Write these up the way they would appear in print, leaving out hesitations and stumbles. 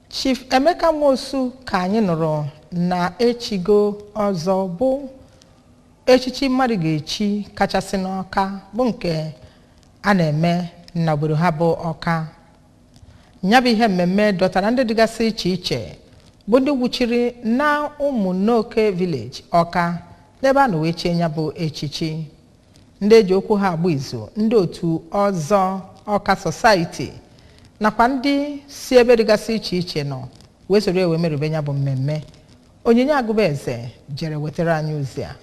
Chief Emeka Nwosu ka anyị nụrụ na echigo ọzọ bụ echichi mmadụ ga-echi kachasị n'Awka bụ nke a na-eme n'obodo ha bụ Awka. Nya bụ ihe mmemme dọtara ndị dịgasị iche iche bụ ndị wuchiri na ụmụnnoke village Awka n'ebe a na wee chie nya bụ echichi. Ndị eji okwu ha agba izu, ndị otu ọzọ Awka Society nakwa ndị si ebe dịgasị iche iche nọ wee soro ewe merube nya bụ mmemme. Onyinye Agụbeze jere wetara anyị ozi a.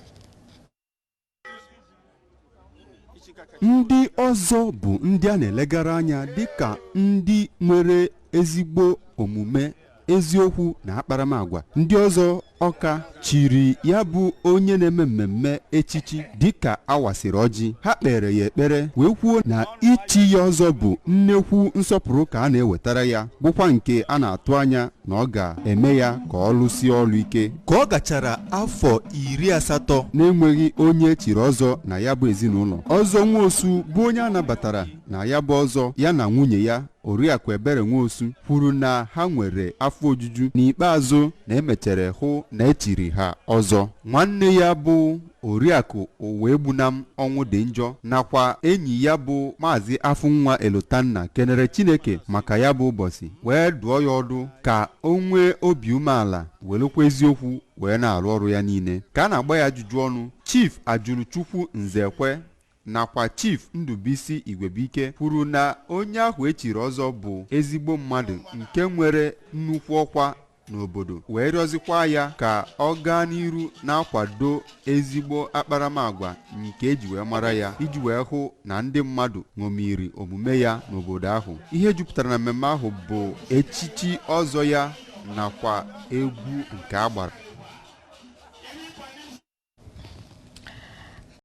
Ndị ọzọ bụ ndị a na-elegara anya dịka ndị nwere ezigbo omume, eziokwu na akparamagwa. Ndị ọzọ Awka chiri ya bụ onye na-eme mmemme echichi dịka awasịrị ọjị. Ha kpere ya ekpere wee kwuo na ichi ya ọzọ bụ nnekwu nsọpụrụ ka a na-ewetara ya, bụkwa nke a na-atụ anya na ọ ga-eme ya ka ọ lụsie ọlụ ike. Ka ọ gachara afọ 80 na-enweghị onye echiri ọzọ na ya bụ ezinụlọ, ọzọ Nwosu bụ onye a nabatara na ya bụ ọzọ ya na nwunye ya Oriakụ Ebere Nwosu kwuru na ha nwere afọ ojuju, n'ikpeazụ na emechere hụ na echiri ha ọzọ. Nwanne ya bụ Oriakụ Owegbunam ọnwụ dị njọ nakwa enyi ya bụ Maazị Afụnwa Elotanna kenere Chineke maka ya bụ ụbọchị wee dụọ ya ọdụ ka o nwee obi umeala welekwa eziokwu wee na-arụ ọrụ ya niile. Ka a na-agba ya ajụjụ ọnụ, Chief Ajụrụchukwu Nzekwe nakwa Chief Ndubisi Igwebike kwuru na onye ahụ echiri ọzọ bụ ezigbo mmadụ nke nwere nnukwu ọkwa n'obodo, wee rịọzikwa ya ka ọ gaa n'iru na-akwado ezigbo akparamagwa nke eji wee mara ya, iji wee hụ na ndị mmadụ ṅomiri omume ya n'obodo ahụ. Ihe jupụtara na mmemme ahụ bụ echichi ọzọ ya nakwa egwu nke agbara.